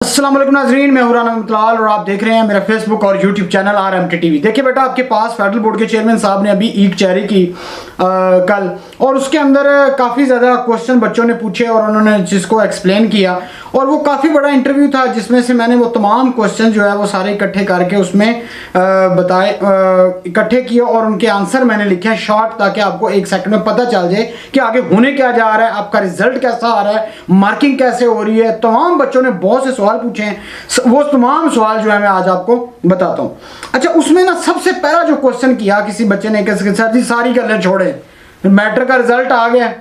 अस्सलाम वालेकुम नाज़रीन, मैं हुराना मुतलाल और आप देख रहे हैं मेरा फेसबुक और यूट्यूब चैनल RMT टीवी। देखिए बेटा, आपके पास फेडरल बोर्ड के चेयरमैन साहब ने अभी ईद जारी की कल, और उसके अंदर काफ़ी ज़्यादा क्वेश्चन बच्चों ने पूछे और उन्होंने जिसको एक्सप्लेन किया, और वो काफ़ी बड़ा इंटरव्यू था जिसमें से मैंने वो तमाम क्वेश्चन जो है वो सारे इकट्ठे करके उसमें बताए, इकट्ठे किए और उनके आंसर मैंने लिखे हैं शॉर्ट, ताकि आपको एक सेकंड में पता चल जाए कि आगे होने क्या जा रहा है, आपका रिजल्ट कैसा आ रहा है, मार्किंग कैसे हो रही है। तमाम बच्चों ने बहुत से सवाल पूछे हैं, वो तमाम सवाल जो है मैं आज आपको बताता हूँ। अच्छा, उसमें ना सबसे पहला जो क्वेश्चन किया किसी बच्चे ने कि सर जी सारी गल्लें छोड़े, मैट्रिक का रिजल्ट आ गया,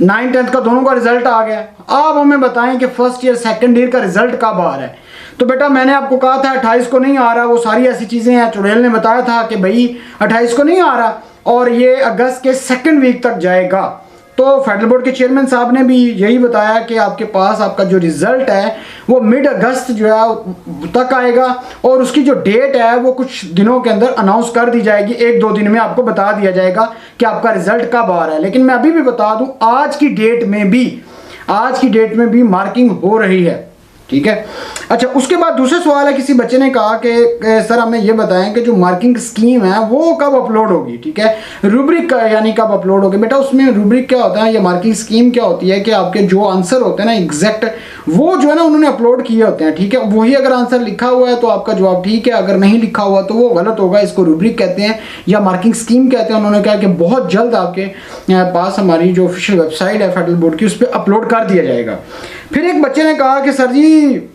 9th-10th का दोनों का रिजल्ट आ गया, आप हमें बताएं कि फर्स्ट ईयर सेकंड ईयर का रिजल्ट कब आ रहा है। तो बेटा मैंने आपको कहा था 28 को नहीं आ रहा, वो सारी ऐसी चीज़ें हैं। चुड़ैल ने बताया था कि भाई 28 को नहीं आ रहा और ये अगस्त के सेकंड वीक तक जाएगा। तो फेडरल बोर्ड के चेयरमैन साहब ने भी यही बताया कि आपके पास आपका जो रिजल्ट है वो मिड अगस्त जो है तक आएगा, और उसकी जो डेट है वो कुछ दिनों के अंदर अनाउंस कर दी जाएगी। 1-2 दिन में आपको बता दिया जाएगा कि आपका रिजल्ट कब आ रहा है। लेकिन मैं अभी भी बता दूं, आज की डेट में भी मार्किंग हो रही है, ठीक है। अच्छा, उसके बाद दूसरा सवाल है, किसी बच्चे ने कहा कि सर हमें ये बताएं कि जो मार्किंग स्कीम है वो कब अपलोड होगी, ठीक है। रूब्रिक यानी कब अपलोड होगी। बेटा उसमें रूब्रिक क्या होता है या मार्किंग स्कीम क्या होती है कि आपके जो आंसर होते हैं ना एग्जैक्ट, वो जो है ना उन्होंने अपलोड किए होते हैं, ठीक है। वही अगर आंसर लिखा हुआ है तो आपका जवाब ठीक है, अगर नहीं लिखा हुआ तो वो गलत होगा। इसको रूब्रिक कहते हैं या मार्किंग स्कीम कहते हैं। उन्होंने कहा कि बहुत जल्द आपके पास हमारी जो ऑफिशियल वेबसाइट है फेडरल बोर्ड की, उस पर अपलोड कर दिया जाएगा। फिर एक बच्चे ने कहा कि सर जी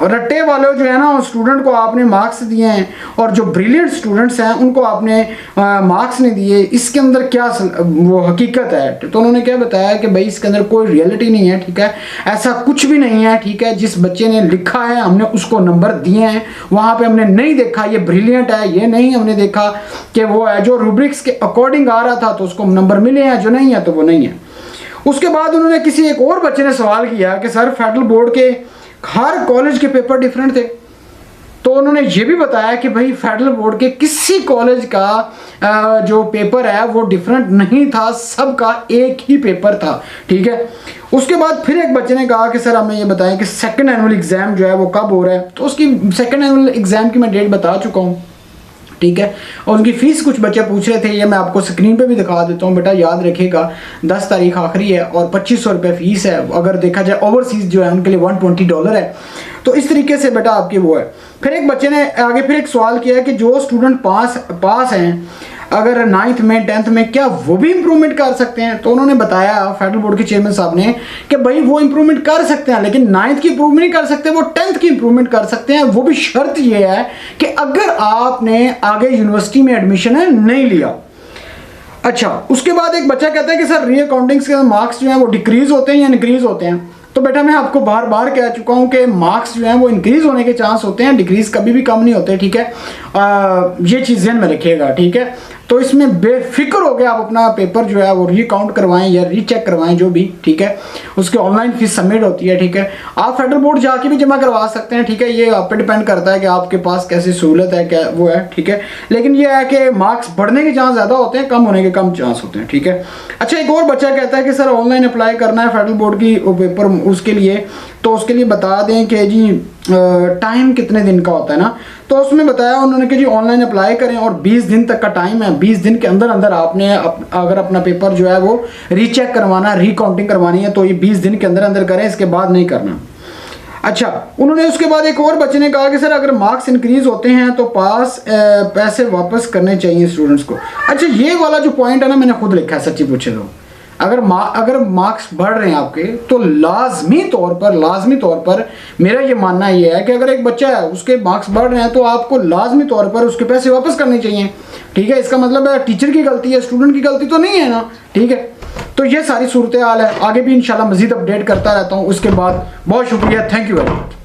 रट्टे वाले जो है ना स्टूडेंट को आपने मार्क्स दिए हैं और जो ब्रिलियंट स्टूडेंट्स हैं उनको आपने मार्क्स नहीं दिए, इसके अंदर क्या वो हकीकत है। तो उन्होंने क्या बताया कि भाई इसके अंदर कोई रियलिटी नहीं है, ठीक है, ऐसा कुछ भी नहीं है, ठीक है। जिस बच्चे ने लिखा है हमने उसको नंबर दिए हैं, वहाँ पे हमने नहीं देखा ये ब्रिलियंट है, ये नहीं हमने देखा कि वो है जो रूब्रिक्स के अकॉर्डिंग आ रहा था तो उसको नंबर मिले हैं, जो नहीं है तो वो नहीं है। उसके बाद उन्होंने किसी एक और बच्चे ने सवाल किया कि सर फेडरल बोर्ड के हर कॉलेज के पेपर डिफरेंट थे। तो उन्होंने ये भी बताया कि भाई फेडरल बोर्ड के किसी कॉलेज का जो पेपर है वो डिफरेंट नहीं था, सबका एक ही पेपर था, ठीक है। उसके बाद फिर एक बच्चे ने कहा कि सर हमें ये बताएं कि सेकंड एनुअल एग्जाम जो है वो कब हो रहा है। तो उसकी सेकंड एनुअल एग्जाम की मैं डेट बता चुका हूँ, ठीक है। और उनकी फीस कुछ बच्चे पूछ रहे थे, ये मैं आपको स्क्रीन पे भी दिखा देता हूँ। बेटा याद रखिएगा 10 तारीख आखिरी है और 2500 रुपये फीस है। अगर देखा जाए ओवरसीज जो है उनके लिए $120 है। तो इस तरीके से बेटा आपकी वो है। फिर एक बच्चे ने आगे फिर एक सवाल किया है कि जो स्टूडेंट पास हैं अगर 9th में 10th में, क्या वो भी इम्प्रूवमेंट कर सकते हैं। तो उन्होंने बताया फेडरल बोर्ड के चेयरमैन साहब ने कि भाई वो इम्प्रूवमेंट कर सकते हैं, लेकिन 9th की इम्प्रूवमेंट नहीं कर सकते, वो 10th की इम्प्रूवमेंट कर सकते हैं। वो भी शर्त ये है कि अगर आपने आगे यूनिवर्सिटी में एडमिशन है नहीं लिया। अच्छा, उसके बाद एक बच्चा कहता है कि सर री अकाउंटिंग्स के मार्क्स जो हैं वो डिक्रीज होते हैं या इंक्रीज होते हैं। तो बेटा मैं आपको बार बार कह चुका हूं कि मार्क्स जो हैं वो इंक्रीज होने के चांस होते हैं, डिक्रीज कभी भी कम नहीं होते, ठीक है। ये चीज़ ध्यान में रखिएगा, ठीक है। तो इसमें बेफिक्र हो गया आप अपना पेपर जो है वो रीकाउंट करवाएं या रीचेक करवाएं, जो भी, ठीक है। उसके ऑनलाइन फीस सबमिट होती है, ठीक है। आप फेडरल बोर्ड जाके भी जमा करवा सकते हैं, ठीक है। ये आप पे डिपेंड करता है कि आपके पास कैसी सहूलत है, क्या वो है, ठीक है। लेकिन ये है कि मार्क्स बढ़ने के चांस ज़्यादा होते हैं, कम होने के कम चांस होते हैं, ठीक है। अच्छा, एक और बच्चा कहता है कि सर ऑनलाइन अप्लाई करना है फेडरल बोर्ड की पेपर, उसके लिए तो उसके लिए बता दें कि जी टाइम कितने दिन का होता है ना। तो उसमें बताया उन्होंने कि जी ऑनलाइन अप्लाई करें और 20 दिन तक का टाइम है। 20 दिन के अंदर अंदर आपने अगर अपना पेपर जो है वो रीचेक करवाना, रीकाउंटिंग करवानी है तो ये 20 दिन के अंदर अंदर करें, इसके बाद नहीं करना। अच्छा, उन्होंने उसके बाद एक और बच्चे ने कहा कि सर अगर मार्क्स इंक्रीज होते हैं तो पैसे वापस करने चाहिए स्टूडेंट्स को। अच्छा, ये वाला जो पॉइंट है ना मैंने खुद लिखा है, सच्ची पूछे तो अगर मार्क्स बढ़ रहे हैं आपके तो लाजमी तौर पर मेरा ये मानना ये है कि अगर एक बच्चा है उसके मार्क्स बढ़ रहे हैं तो आपको लाजमी तौर पर उसके पैसे वापस करने चाहिए, ठीक है। इसका मतलब है टीचर की गलती है, स्टूडेंट की गलती तो नहीं है ना, ठीक है। तो ये सारी सूरत हाल है, आगे भी इंशाल्लाह मजीद अपडेट करता रहता हूँ। उसके बाद बहुत शुक्रिया, थैंक यू वेरी मच।